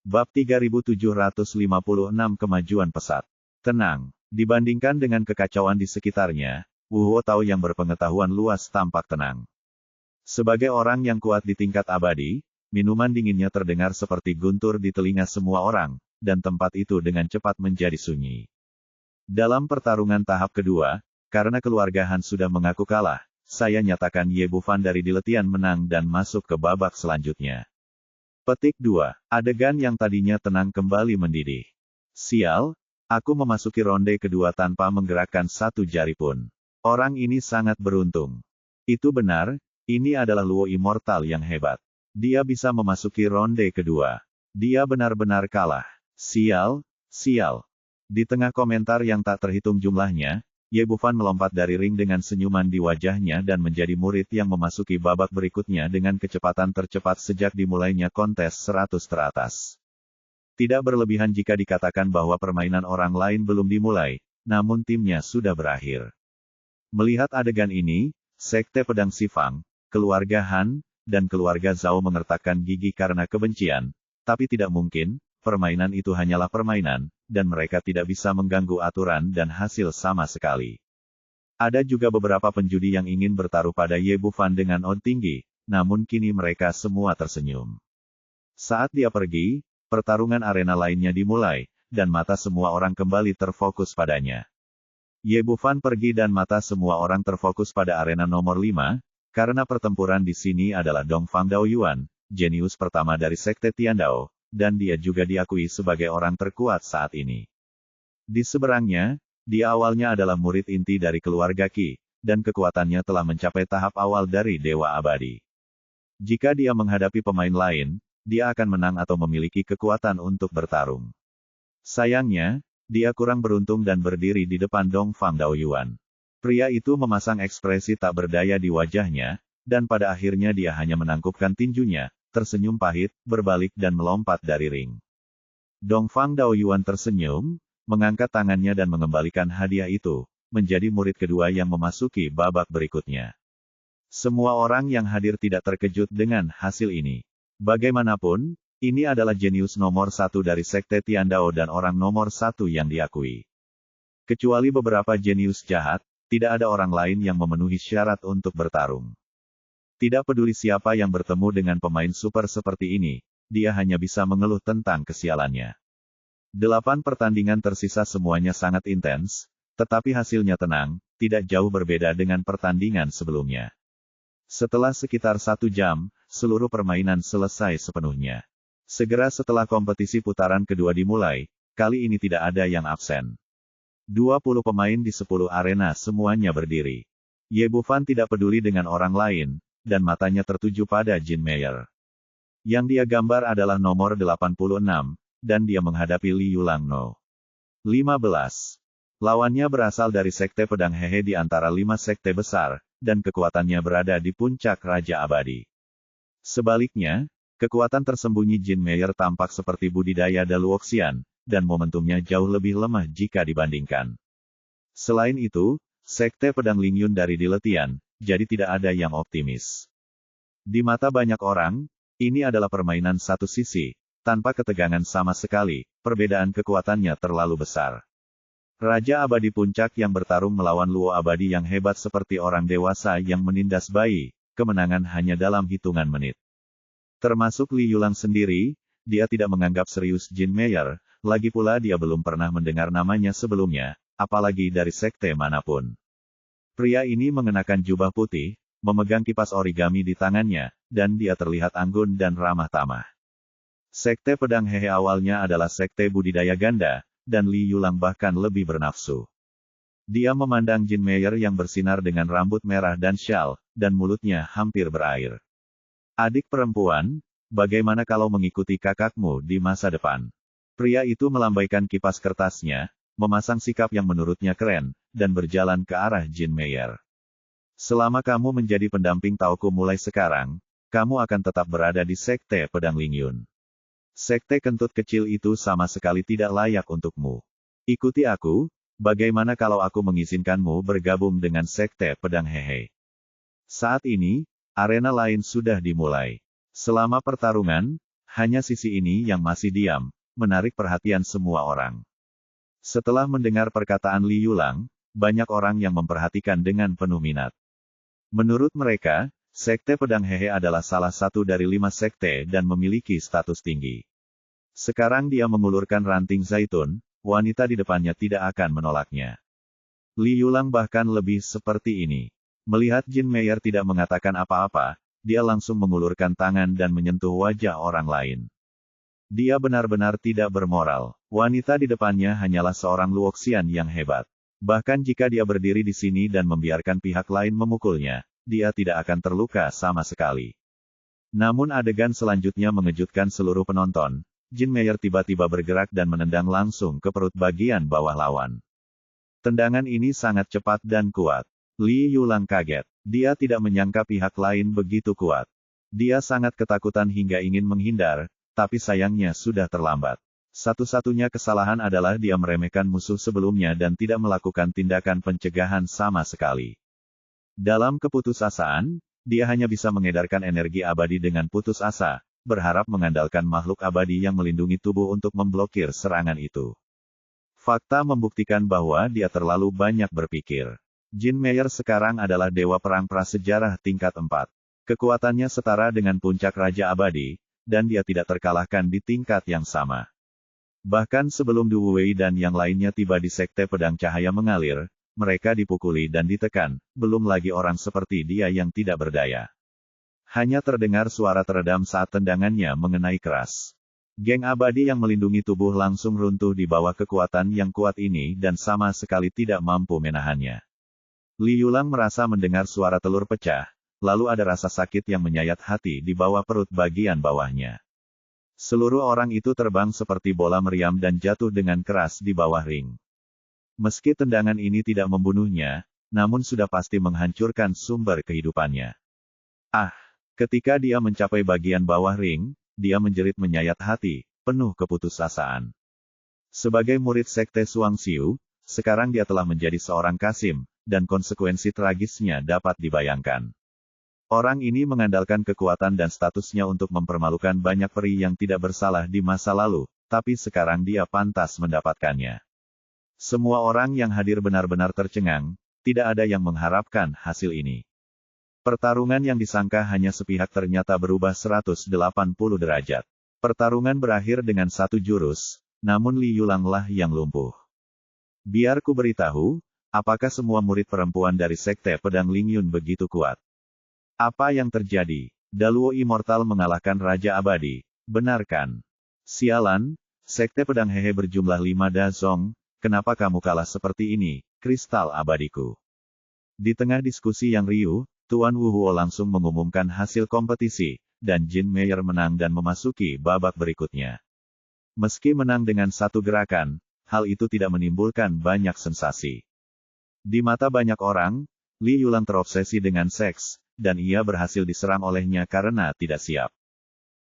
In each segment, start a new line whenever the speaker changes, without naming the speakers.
Bab 3756 Kemajuan Pesat. Tenang, dibandingkan dengan kekacauan di sekitarnya, Wu Huotao yang berpengetahuan luas tampak tenang. Sebagai orang yang kuat di tingkat abadi, minuman dinginnya terdengar seperti guntur di telinga semua orang, dan tempat itu dengan cepat menjadi sunyi. Dalam pertarungan tahap kedua, karena keluarga Han sudah mengaku kalah, saya nyatakan Ye Bufan dari Diletian menang dan masuk ke babak selanjutnya. Petik 2. Adegan yang tadinya tenang kembali mendidih. Sial, aku memasuki ronde kedua tanpa menggerakkan satu jari pun. Orang ini sangat beruntung. Itu benar, ini adalah Luo Immortal yang hebat. Dia bisa memasuki ronde kedua. Dia benar-benar kalah. Sial, sial. Di tengah komentar yang tak terhitung jumlahnya, Ye Bufan melompat dari ring dengan senyuman di wajahnya dan menjadi murid yang memasuki babak berikutnya dengan kecepatan tercepat sejak dimulainya kontes 100 teratas. Tidak berlebihan jika dikatakan bahwa permainan orang lain belum dimulai, namun timnya sudah berakhir. Melihat adegan ini, Sekte Pedang Sifang, keluarga Han, dan keluarga Zhao mengertakkan gigi karena kebencian, tapi tidak mungkin, permainan itu hanyalah permainan, dan mereka tidak bisa mengganggu aturan dan hasil sama sekali. Ada juga beberapa penjudi yang ingin bertaruh pada Ye Bufan dengan odd tinggi, namun kini mereka semua tersenyum. Saat dia pergi, pertarungan arena lainnya dimulai, dan mata semua orang kembali terfokus padanya. Ye Bufan pergi dan mata semua orang terfokus pada arena nomor 5, karena pertempuran di sini adalah Dongfang Daoyuan, jenius pertama dari Sekte Tiandao, dan dia juga diakui sebagai orang terkuat saat ini. Di seberangnya, dia awalnya adalah murid inti dari keluarga Qi, dan kekuatannya telah mencapai tahap awal dari Dewa Abadi. Jika dia menghadapi pemain lain, dia akan menang atau memiliki kekuatan untuk bertarung. Sayangnya, dia kurang beruntung dan berdiri di depan Dongfang Daoyuan. Pria itu memasang ekspresi tak berdaya di wajahnya, dan pada akhirnya dia hanya menangkupkan tinjunya, tersenyum pahit, berbalik dan melompat dari ring. Dongfang Daoyuan tersenyum, mengangkat tangannya dan mengembalikan hadiah itu, menjadi murid kedua yang memasuki babak berikutnya. Semua orang yang hadir tidak terkejut dengan hasil ini. Bagaimanapun, ini adalah jenius nomor 1 dari Sekte Tiandao dan orang nomor 1 yang diakui. Kecuali beberapa jenius jahat, tidak ada orang lain yang memenuhi syarat untuk bertarung. Tidak peduli siapa yang bertemu dengan pemain super seperti ini, dia hanya bisa mengeluh tentang kesialannya. 8 pertandingan tersisa semuanya sangat intens, tetapi hasilnya tenang, tidak jauh berbeda dengan pertandingan sebelumnya. Setelah sekitar 1 jam, seluruh permainan selesai sepenuhnya. Segera setelah kompetisi putaran kedua dimulai, kali ini tidak ada yang absen. 20 pemain di 10 arena semuanya berdiri. Ye Bufan tidak peduli dengan orang lain, dan matanya tertuju pada Jin Meyer. Yang dia gambar adalah nomor 86, dan dia menghadapi Li Yulangno. 15. Lawannya berasal dari Sekte Pedang Hehe di antara 5 sekte besar, dan kekuatannya berada di puncak Raja Abadi. Sebaliknya, kekuatan tersembunyi Jin Meyer tampak seperti budidaya Daluoxian, dan momentumnya jauh lebih lemah jika dibandingkan. Selain itu, Sekte Pedang Lingyun dari Diletian, jadi tidak ada yang optimis. Di mata banyak orang, ini adalah permainan satu sisi, tanpa ketegangan sama sekali, perbedaan kekuatannya terlalu besar. Raja Abadi Puncak yang bertarung melawan Luo Abadi yang hebat seperti orang dewasa yang menindas bayi, kemenangan hanya dalam hitungan menit. Termasuk Li Yulang sendiri, dia tidak menganggap serius Jin Meyer, lagi pula dia belum pernah mendengar namanya sebelumnya, apalagi dari sekte manapun. Pria ini mengenakan jubah putih, memegang kipas origami di tangannya, dan dia terlihat anggun dan ramah tamah. Sekte Pedang Hehe awalnya adalah sekte budidaya ganda, dan Li Yulang bahkan lebih bernafsu. Dia memandang Jin Meyer yang bersinar dengan rambut merah dan syal, dan mulutnya hampir berair. Adik perempuan, bagaimana kalau mengikuti kakakmu di masa depan? Pria itu melambaikan kipas kertasnya, memasang sikap yang menurutnya keren, dan berjalan ke arah Jin Meyer. Selama kamu menjadi pendamping Taoku mulai sekarang, kamu akan tetap berada di Sekte Pedang Lingyun. Sekte kentut kecil itu sama sekali tidak layak untukmu. Ikuti aku, bagaimana kalau aku mengizinkanmu bergabung dengan Sekte Pedang Hehe? Saat ini, arena lain sudah dimulai. Selama pertarungan, Hanya sisi ini yang masih diam, menarik perhatian semua orang. Setelah mendengar perkataan Li Yulang, banyak orang yang memperhatikan dengan penuh minat. Menurut mereka, Sekte Pedang Hehe adalah salah satu dari 5 sekte dan memiliki status tinggi. Sekarang dia mengulurkan ranting zaitun, wanita di depannya tidak akan menolaknya. Li Yulang bahkan lebih seperti ini. Melihat Jin Meyer tidak mengatakan apa-apa, dia langsung mengulurkan tangan dan menyentuh wajah orang lain. Dia benar-benar tidak bermoral. Wanita di depannya hanyalah seorang Luoxian yang hebat. Bahkan jika dia berdiri di sini dan membiarkan pihak lain memukulnya, dia tidak akan terluka sama sekali. Namun adegan selanjutnya mengejutkan seluruh penonton. Jin Meyer tiba-tiba bergerak dan menendang langsung ke perut bagian bawah lawan. Tendangan ini sangat cepat dan kuat. Li Yulang kaget. Dia tidak menyangka pihak lain begitu kuat. Dia sangat ketakutan hingga ingin menghindar, tapi sayangnya sudah terlambat. Satu-satunya kesalahan adalah dia meremehkan musuh sebelumnya dan tidak melakukan tindakan pencegahan sama sekali. Dalam keputusasaan, dia hanya bisa mengedarkan energi abadi dengan putus asa, berharap mengandalkan makhluk abadi yang melindungi tubuh untuk memblokir serangan itu. Fakta membuktikan bahwa dia terlalu banyak berpikir. Jin Meyer sekarang adalah dewa perang prasejarah tingkat 4. Kekuatannya setara dengan puncak Raja Abadi, dan dia tidak terkalahkan di tingkat yang sama. Bahkan sebelum Du Wei dan yang lainnya tiba di Sekte Pedang Cahaya Mengalir, mereka dipukuli dan ditekan, belum lagi orang seperti dia yang tidak berdaya. Hanya terdengar suara teredam saat tendangannya mengenai keras. Geng abadi yang melindungi tubuh langsung runtuh di bawah kekuatan yang kuat ini dan sama sekali tidak mampu menahannya. Li Yulang merasa mendengar suara telur pecah, lalu ada rasa sakit yang menyayat hati di bawah perut bagian bawahnya. Seluruh orang itu terbang seperti bola meriam dan jatuh dengan keras di bawah ring. Meski tendangan ini tidak membunuhnya, namun sudah pasti menghancurkan sumber kehidupannya. Ketika dia mencapai bagian bawah ring, dia menjerit menyayat hati, penuh keputusasaan. Sebagai murid Sekte Suangxiu, sekarang dia telah menjadi seorang Kasim, dan konsekuensi tragisnya dapat dibayangkan. Orang ini mengandalkan kekuatan dan statusnya untuk mempermalukan banyak peri yang tidak bersalah di masa lalu, tapi sekarang dia pantas mendapatkannya. Semua orang yang hadir benar-benar tercengang, tidak ada yang mengharapkan hasil ini. Pertarungan yang disangka hanya sepihak ternyata berubah 180 derajat. Pertarungan berakhir dengan satu jurus, namun Li Yulanglah yang lumpuh. Biar ku beritahu, apakah semua murid perempuan dari Sekte Pedang Lingyun begitu kuat? Apa yang terjadi? Daluo Immortal mengalahkan Raja Abadi, benar kan? Sialan, Sekte Pedang Hehe berjumlah 5 Dazong, kenapa kamu kalah seperti ini, kristal abadiku? Di tengah diskusi yang riuh, Tuan Wu Huo langsung mengumumkan hasil kompetisi, dan Jin Meyer menang dan memasuki babak berikutnya. Meski menang dengan satu gerakan, hal itu tidak menimbulkan banyak sensasi. Di mata banyak orang, Li Yulang terobsesi dengan seks, dan ia berhasil diserang olehnya karena tidak siap.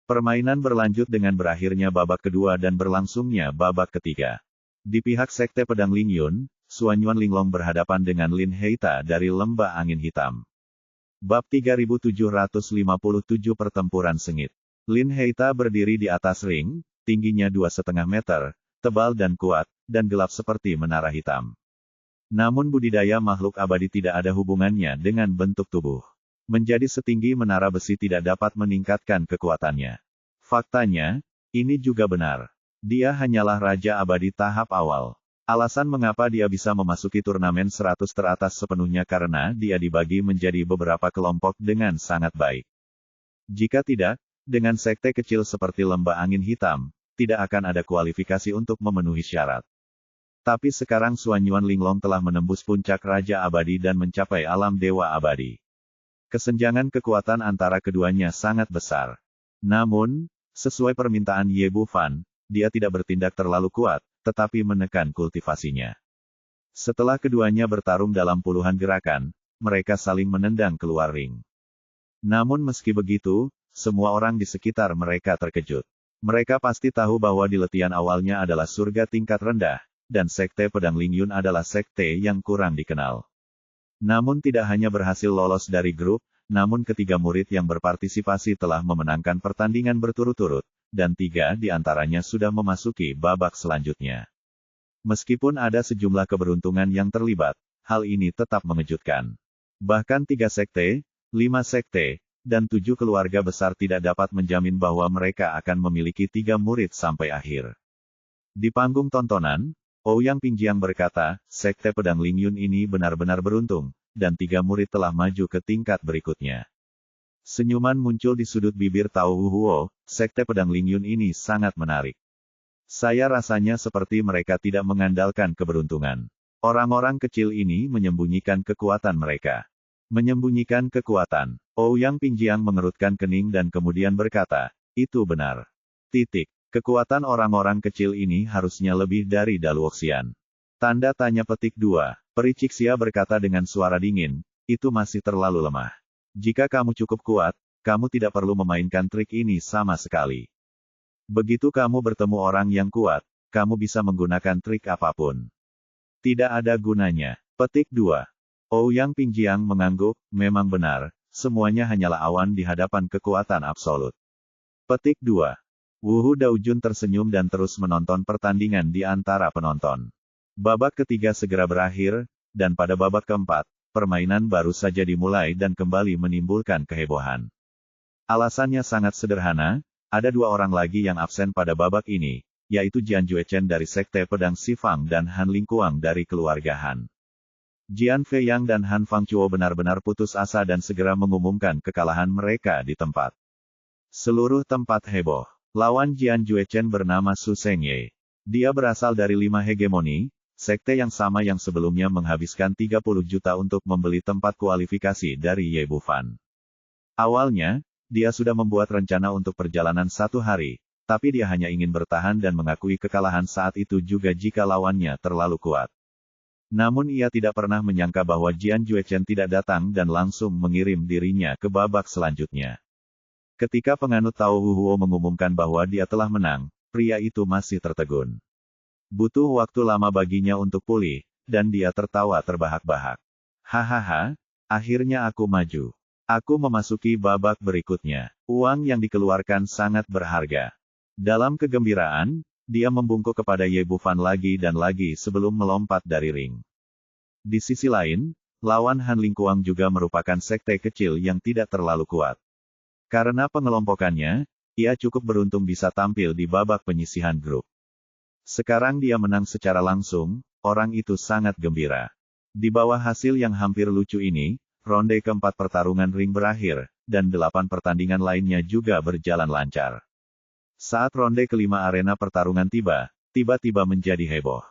Permainan berlanjut dengan berakhirnya babak kedua dan berlangsungnya babak ketiga. Di pihak Sekte Pedang Lingyun, Suanyuan Linglong berhadapan dengan Lin Heita dari Lembah Angin Hitam. Bab 3757 Pertempuran Sengit. Lin Heita berdiri di atas ring, tingginya 2,5 meter, tebal dan kuat, dan gelap seperti menara hitam. Namun budidaya makhluk abadi tidak ada hubungannya dengan bentuk tubuh. Menjadi setinggi menara besi tidak dapat meningkatkan kekuatannya. Faktanya, ini juga benar. Dia hanyalah Raja Abadi tahap awal. Alasan mengapa dia bisa memasuki turnamen 100 teratas sepenuhnya karena dia dibagi menjadi beberapa kelompok dengan sangat baik. Jika tidak, dengan sekte kecil seperti Lembah Angin Hitam, tidak akan ada kualifikasi untuk memenuhi syarat. Tapi sekarang Suanyuan Linglong telah menembus puncak Raja Abadi dan mencapai alam Dewa Abadi. Kesenjangan kekuatan antara keduanya sangat besar. Namun, sesuai permintaan Ye Bufan, dia tidak bertindak terlalu kuat, tetapi menekan kultivasinya. Setelah keduanya bertarung dalam puluhan gerakan, mereka saling menendang keluar ring. Namun meski begitu, semua orang di sekitar mereka terkejut. Mereka pasti tahu bahwa di letihan awalnya adalah surga tingkat rendah, dan Sekte Pedang Lingyun adalah sekte yang kurang dikenal. Namun tidak hanya berhasil lolos dari grup, namun ketiga murid yang berpartisipasi telah memenangkan pertandingan berturut-turut, dan 3 di antaranya sudah memasuki babak selanjutnya. Meskipun ada sejumlah keberuntungan yang terlibat, hal ini tetap mengejutkan. Bahkan 3 sekte, 5 sekte, dan 7 keluarga besar tidak dapat menjamin bahwa mereka akan memiliki 3 murid sampai akhir. Di panggung tontonan, Ouyang Pingjiang berkata, Sekte Pedang Lingyun ini benar-benar beruntung, dan 3 murid telah maju ke tingkat berikutnya. Senyuman muncul di sudut bibir Tao Huo, Sekte Pedang Lingyun ini sangat menarik. Saya rasanya seperti mereka tidak mengandalkan keberuntungan. Orang-orang kecil ini menyembunyikan kekuatan mereka. Menyembunyikan kekuatan. Ouyang Pingjiang mengerutkan kening dan kemudian berkata, itu benar. Kekuatan orang-orang kecil ini harusnya lebih dari Daluoxian. Tanda tanya petik 2. Peri Cixia berkata dengan suara dingin, itu masih terlalu lemah. Jika kamu cukup kuat, kamu tidak perlu memainkan trik ini sama sekali. Begitu kamu bertemu orang yang kuat, kamu bisa menggunakan trik apapun. Tidak ada gunanya. Petik 2. Ouyang Pingjiang mengangguk, memang benar, semuanya hanyalah awan di hadapan kekuatan absolut. Petik 2. Wuhu Daojun tersenyum dan terus menonton pertandingan di antara penonton. Babak ketiga segera berakhir, dan pada babak keempat, permainan baru saja dimulai dan kembali menimbulkan kehebohan. Alasannya sangat sederhana, ada 2 orang lagi yang absen pada babak ini, yaitu Jian Juechen dari Sekte Pedang Sifang dan Han Lingkuang dari keluarga Han. Jian Feiyang dan Han Fangchuo benar-benar putus asa dan segera mengumumkan kekalahan mereka di tempat. Seluruh tempat heboh. Lawan Jian Juechen bernama Su Zhengye. Dia berasal dari 5 hegemoni, sekte yang sama yang sebelumnya menghabiskan 30 juta untuk membeli tempat kualifikasi dari Ye Bufan. Awalnya, dia sudah membuat rencana untuk perjalanan 1 hari, tapi dia hanya ingin bertahan dan mengakui kekalahan saat itu juga jika lawannya terlalu kuat. Namun ia tidak pernah menyangka bahwa Jian Juechen tidak datang dan langsung mengirim dirinya ke babak selanjutnya. Ketika penganut Tao Huo mengumumkan bahwa dia telah menang, pria itu masih tertegun. Butuh waktu lama baginya untuk pulih, dan dia tertawa terbahak-bahak. Hahaha, akhirnya aku maju. Aku memasuki babak berikutnya. Uang yang dikeluarkan sangat berharga. Dalam kegembiraan, dia membungkuk kepada Ye Bufan lagi dan lagi sebelum melompat dari ring. Di sisi lain, lawan Han Lingkuang juga merupakan sekte kecil yang tidak terlalu kuat. Karena pengelompokannya, ia cukup beruntung bisa tampil di babak penyisihan grup. Sekarang dia menang secara langsung, orang itu sangat gembira. Di bawah hasil yang hampir lucu ini, ronde keempat pertarungan ring berakhir, dan 8 pertandingan lainnya juga berjalan lancar. Saat ronde kelima arena pertarungan tiba-tiba menjadi heboh.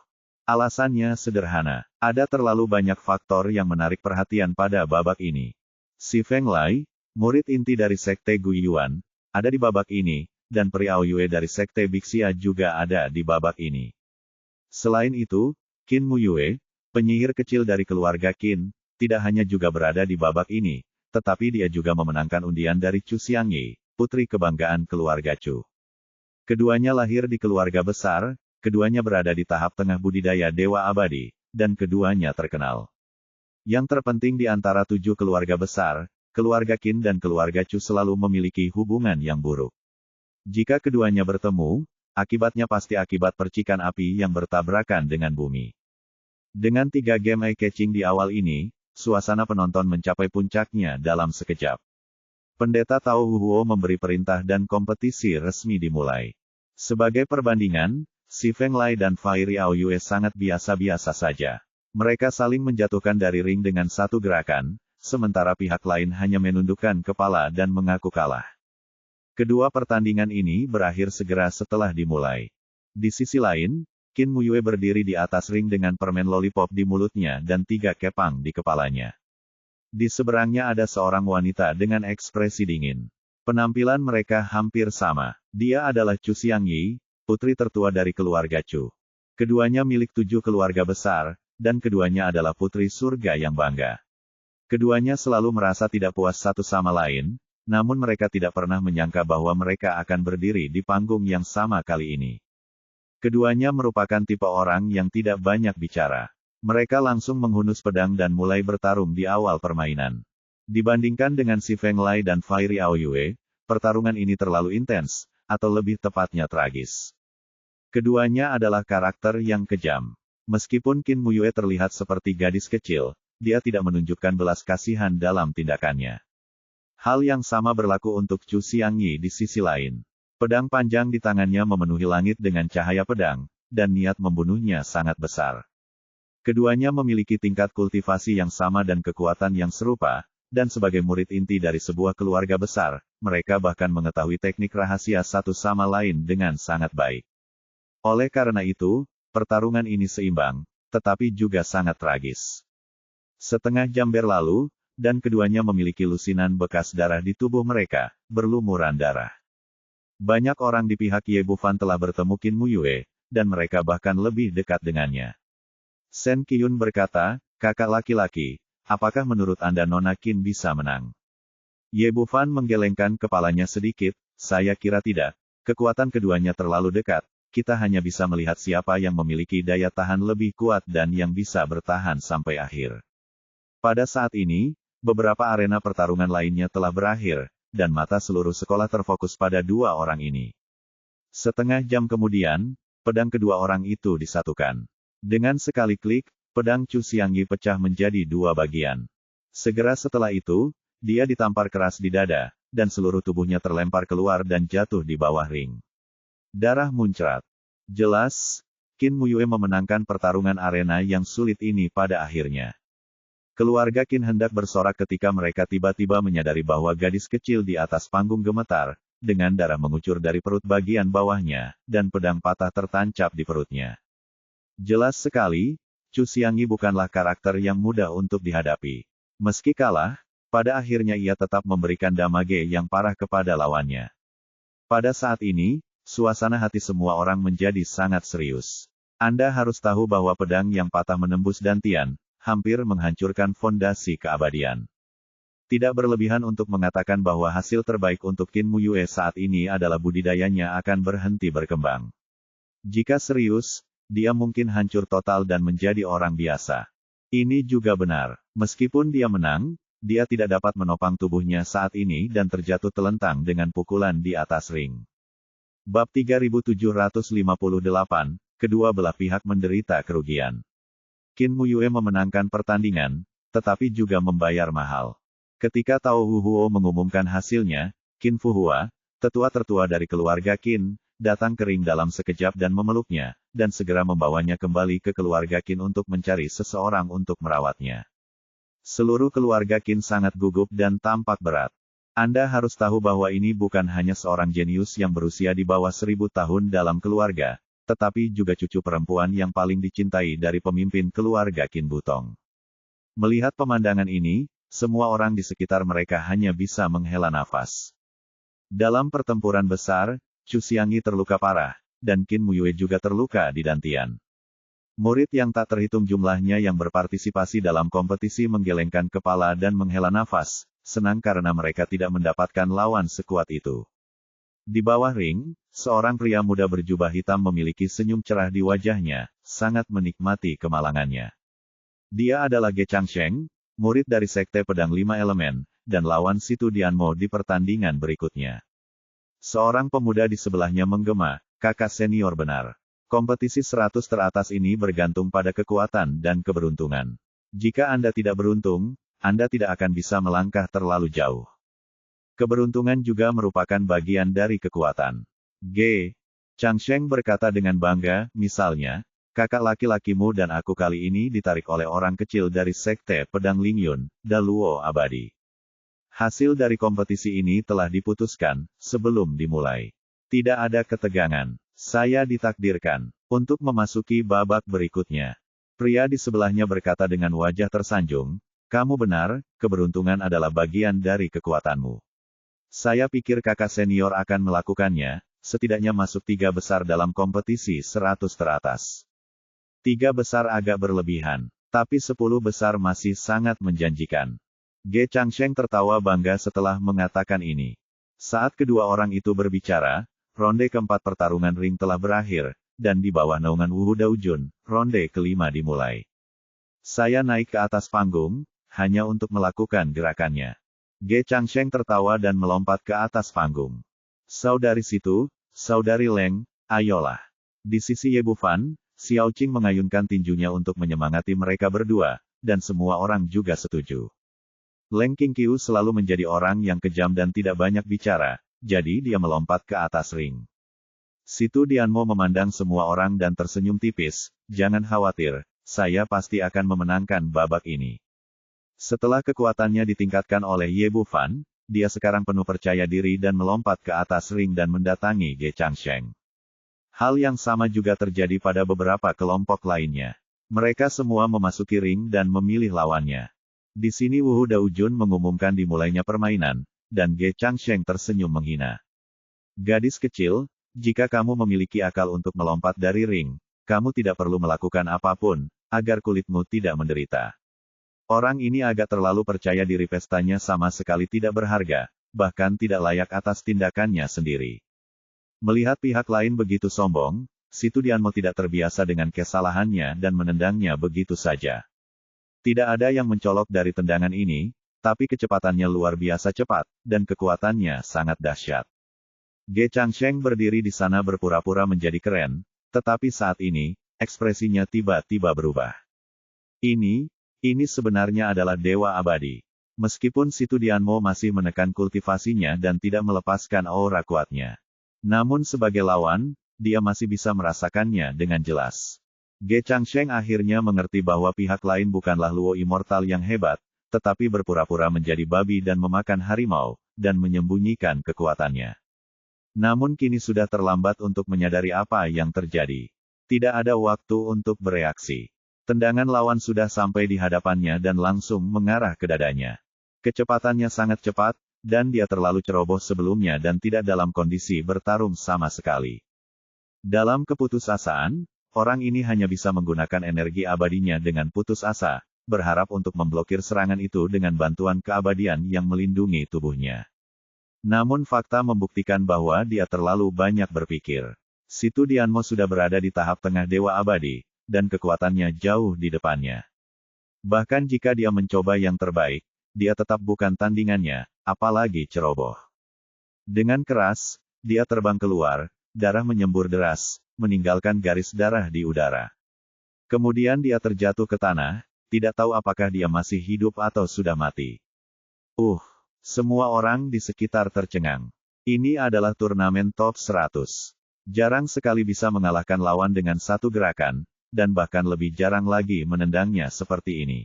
Alasannya sederhana, ada terlalu banyak faktor yang menarik perhatian pada babak ini. Si Feng Lai, murid inti dari Sekte Guiyuan, ada di babak ini, dan Peri Aoyue dari Sekte Bixia juga ada di babak ini. Selain itu, Qin Muyue, penyihir kecil dari keluarga Qin, tidak hanya juga berada di babak ini, tetapi dia juga memenangkan undian dari Chu Xiangyi, putri kebanggaan keluarga Chu. Keduanya lahir di keluarga besar, keduanya berada di tahap tengah budidaya dewa abadi, dan keduanya terkenal. Yang terpenting di antara 7 keluarga besar, keluarga Qin dan keluarga Chu selalu memiliki hubungan yang buruk. Jika keduanya bertemu, akibatnya pasti akibat percikan api yang bertabrakan dengan bumi. Dengan 3 game eye-catching di awal ini, suasana penonton mencapai puncaknya dalam sekejap. Pendeta Tao Huo memberi perintah dan kompetisi resmi dimulai. Sebagai perbandingan, Si Feng Lai dan Fairy Aoyue sangat biasa-biasa saja. Mereka saling menjatuhkan dari ring dengan 1 gerakan, sementara pihak lain hanya menundukkan kepala dan mengaku kalah. Kedua pertandingan ini berakhir segera setelah dimulai. Di sisi lain, Qin Muyue berdiri di atas ring dengan permen lollipop di mulutnya dan 3 kepang di kepalanya. Di seberangnya ada seorang wanita dengan ekspresi dingin. Penampilan mereka hampir sama. Dia adalah Chu Xiangyi, putri tertua dari keluarga Chu. Keduanya milik 7 keluarga besar, dan keduanya adalah putri surga yang bangga. Keduanya selalu merasa tidak puas satu sama lain, namun mereka tidak pernah menyangka bahwa mereka akan berdiri di panggung yang sama kali ini. Keduanya merupakan tipe orang yang tidak banyak bicara. Mereka langsung menghunus pedang dan mulai bertarung di awal permainan. Dibandingkan dengan Si Feng Lai dan Fairy Aoyue, pertarungan ini terlalu intens, atau lebih tepatnya tragis. Keduanya adalah karakter yang kejam. Meskipun Qin Muyue terlihat seperti gadis kecil, dia tidak menunjukkan belas kasihan dalam tindakannya. Hal yang sama berlaku untuk Chu Xiangyi di sisi lain. Pedang panjang di tangannya memenuhi langit dengan cahaya pedang, dan niat membunuhnya sangat besar. Keduanya memiliki tingkat kultivasi yang sama dan kekuatan yang serupa, dan sebagai murid inti dari sebuah keluarga besar, mereka bahkan mengetahui teknik rahasia satu sama lain dengan sangat baik. Oleh karena itu, pertarungan ini seimbang, tetapi juga sangat tragis. Setengah jam berlalu, dan keduanya memiliki lusinan bekas darah di tubuh mereka, berlumuran darah. Banyak orang di pihak Ye Bufan telah bertemu Qin Muyue, dan mereka bahkan lebih dekat dengannya. Shen Qiyun berkata, "Kakak laki-laki, apakah menurut Anda Nona Qin bisa menang?" Ye Bufan menggelengkan kepalanya sedikit, "Saya kira tidak. Kekuatan keduanya terlalu dekat, kita hanya bisa melihat siapa yang memiliki daya tahan lebih kuat dan yang bisa bertahan sampai akhir." Pada saat ini, beberapa arena pertarungan lainnya telah berakhir, dan mata seluruh sekolah terfokus pada dua orang ini. Setengah jam kemudian, pedang kedua orang itu disatukan. Dengan sekali klik, pedang Chu Xiangyi pecah menjadi dua bagian. Segera setelah itu, dia ditampar keras di dada, dan seluruh tubuhnya terlempar keluar dan jatuh di bawah ring. Darah muncrat. Jelas, Qin Muyue memenangkan pertarungan arena yang sulit ini pada akhirnya. Keluarga Qin hendak bersorak ketika mereka tiba-tiba menyadari bahwa gadis kecil di atas panggung gemetar, dengan darah mengucur dari perut bagian bawahnya, dan pedang patah tertancap di perutnya. Jelas sekali, Chu Xiangyi bukanlah karakter yang mudah untuk dihadapi. Meski kalah, pada akhirnya ia tetap memberikan damage yang parah kepada lawannya. Pada saat ini, suasana hati semua orang menjadi sangat serius. Anda harus tahu bahwa pedang yang patah menembus dantian, hampir menghancurkan fondasi keabadian. Tidak berlebihan untuk mengatakan bahwa hasil terbaik untuk Qin Muyue saat ini adalah budidayanya akan berhenti berkembang. Jika serius, dia mungkin hancur total dan menjadi orang biasa. Ini juga benar. Meskipun dia menang, dia tidak dapat menopang tubuhnya saat ini dan terjatuh telentang dengan pukulan di atas ring. Bab 3758, kedua belah pihak menderita kerugian. Qin Muyue memenangkan pertandingan, tetapi juga membayar mahal. Ketika Tao Huo mengumumkan hasilnya, Qin Fuhua, tetua tertua dari keluarga Qin, datang ke ring dalam sekejap dan memeluknya, dan segera membawanya kembali ke keluarga Qin untuk mencari seseorang untuk merawatnya. Seluruh keluarga Qin sangat gugup dan tampak berat. Anda harus tahu bahwa ini bukan hanya seorang jenius yang berusia di bawah 1000 tahun dalam keluarga, tetapi juga cucu perempuan yang paling dicintai dari pemimpin keluarga Qin Butong. Melihat pemandangan ini, semua orang di sekitar mereka hanya bisa menghela nafas. Dalam pertempuran besar, Chu Xiangyi terluka parah, dan Qin Muyue juga terluka di dantian. Murid yang tak terhitung jumlahnya yang berpartisipasi dalam kompetisi menggelengkan kepala dan menghela nafas, senang karena mereka tidak mendapatkan lawan sekuat itu. Di bawah ring, seorang pria muda berjubah hitam memiliki senyum cerah di wajahnya, sangat menikmati kemalangannya. Dia adalah Ge Changsheng, murid dari Sekte Pedang Lima Elemen, dan lawan Situ Dianmo di pertandingan berikutnya. Seorang pemuda di sebelahnya menggema, "Kakak senior benar. Kompetisi 100 teratas ini bergantung pada kekuatan dan keberuntungan. Jika Anda tidak beruntung, Anda tidak akan bisa melangkah terlalu jauh. Keberuntungan juga merupakan bagian dari kekuatan." Ge Changsheng berkata dengan bangga, "Misalnya, kakak laki-lakimu dan aku kali ini ditarik oleh orang kecil dari Sekte Pedang Lingyun, Daluo Abadi. Hasil dari kompetisi ini telah diputuskan, sebelum dimulai. Tidak ada ketegangan. Saya ditakdirkan untuk memasuki babak berikutnya." Pria di sebelahnya berkata dengan wajah tersanjung, "Kamu benar, keberuntungan adalah bagian dari kekuatanmu. Saya pikir kakak senior akan melakukannya, setidaknya masuk 3 besar dalam kompetisi 100 teratas. 3 besar agak berlebihan, tapi 10 besar masih sangat menjanjikan." Ge Changsheng tertawa bangga setelah mengatakan ini. Saat kedua orang itu berbicara, ronde keempat pertarungan ring telah berakhir, dan di bawah naungan Wu Daojun, ronde kelima dimulai. "Saya naik ke atas panggung, hanya untuk melakukan gerakannya." Ge Changsheng tertawa dan melompat ke atas panggung. "Saudari Situ, Saudari Leng, ayolah. Di sisi Ye Bufan, Xiao Qing mengayunkan tinjunya untuk menyemangati mereka berdua, dan semua orang juga setuju. Leng Qingqiu selalu menjadi orang yang kejam dan tidak banyak bicara, jadi dia melompat ke atas ring. Situ Dianmo memandang semua orang dan tersenyum tipis, jangan khawatir, saya pasti akan memenangkan babak ini. Setelah kekuatannya ditingkatkan oleh Ye Bufan, dia sekarang penuh percaya diri dan melompat ke atas ring dan mendatangi Ge Changsheng. Hal yang sama juga terjadi pada beberapa kelompok lainnya. Mereka semua memasuki ring dan memilih lawannya. Di sini Wu Daojun mengumumkan dimulainya permainan, dan Ge Changsheng tersenyum menghina. Gadis kecil, jika kamu memiliki akal untuk melompat dari ring, kamu tidak perlu melakukan apapun, agar kulitmu tidak menderita. Orang ini agak terlalu percaya diri, pestanya sama sekali tidak berharga, bahkan tidak layak atas tindakannya sendiri. Melihat pihak lain begitu sombong, Situ Dianmo tidak terbiasa dengan kesalahannya dan menendangnya begitu saja. Tidak ada yang mencolok dari tendangan ini, tapi kecepatannya luar biasa cepat, dan kekuatannya sangat dahsyat. Ge Changsheng berdiri di sana berpura-pura menjadi keren, tetapi saat ini, ekspresinya tiba-tiba berubah. Ini sebenarnya adalah dewa abadi. Meskipun Situ Dianmo masih menekan kultivasinya dan tidak melepaskan aura kuatnya. Namun sebagai lawan, dia masih bisa merasakannya dengan jelas. Ge Changsheng akhirnya mengerti bahwa pihak lain bukanlah Luo Immortal yang hebat, tetapi berpura-pura menjadi babi dan memakan harimau, dan menyembunyikan kekuatannya. Namun kini sudah terlambat untuk menyadari apa yang terjadi. Tidak ada waktu untuk bereaksi. Tendangan lawan sudah sampai di hadapannya dan langsung mengarah ke dadanya. Kecepatannya sangat cepat, dan dia terlalu ceroboh sebelumnya dan tidak dalam kondisi bertarung sama sekali. Dalam keputusasaan, orang ini hanya bisa menggunakan energi abadinya dengan putus asa, berharap untuk memblokir serangan itu dengan bantuan keabadian yang melindungi tubuhnya. Namun fakta membuktikan bahwa dia terlalu banyak berpikir. Situ Dianmo sudah berada di tahap tengah dewa abadi, dan kekuatannya jauh di depannya. Bahkan jika dia mencoba yang terbaik, dia tetap bukan tandingannya, apalagi ceroboh. Dengan keras, dia terbang keluar, darah menyembur deras, meninggalkan garis darah di udara. Kemudian dia terjatuh ke tanah, tidak tahu apakah dia masih hidup atau sudah mati. Semua orang di sekitar tercengang. Ini adalah turnamen top 100. Jarang sekali bisa mengalahkan lawan dengan satu gerakan, dan bahkan lebih jarang lagi menendangnya seperti ini.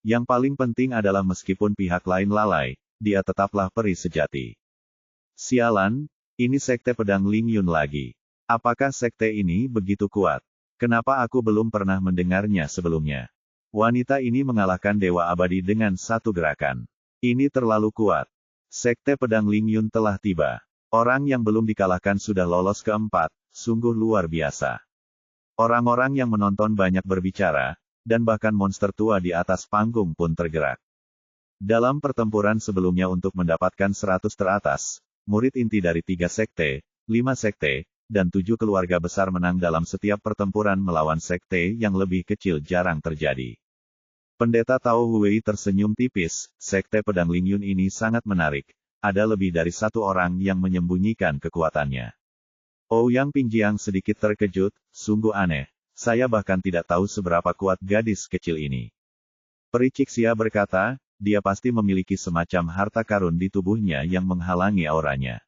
Yang paling penting adalah meskipun pihak lain lalai, dia tetaplah peri sejati. Sialan, ini sekte pedang Ling Yun lagi. Apakah sekte ini begitu kuat? Kenapa aku belum pernah mendengarnya sebelumnya? Wanita ini mengalahkan dewa abadi dengan satu gerakan. Ini terlalu kuat. Sekte pedang Ling Yun telah tiba. Orang yang belum dikalahkan sudah lolos ke-4, sungguh luar biasa. Orang-orang yang menonton banyak berbicara, dan bahkan monster tua di atas panggung pun tergerak. Dalam pertempuran sebelumnya untuk mendapatkan 100 teratas, murid inti dari 3 sekte, 5 sekte, dan 7 keluarga besar menang dalam setiap pertempuran melawan sekte yang lebih kecil jarang terjadi. Pendeta Tao Huwei tersenyum tipis, sekte pedang Ling Yun ini sangat menarik, ada lebih dari satu orang yang menyembunyikan kekuatannya. Ouyang Pingjiang sedikit terkejut, sungguh aneh, saya bahkan tidak tahu seberapa kuat gadis kecil ini. Peri Cixia berkata, dia pasti memiliki semacam harta karun di tubuhnya yang menghalangi auranya.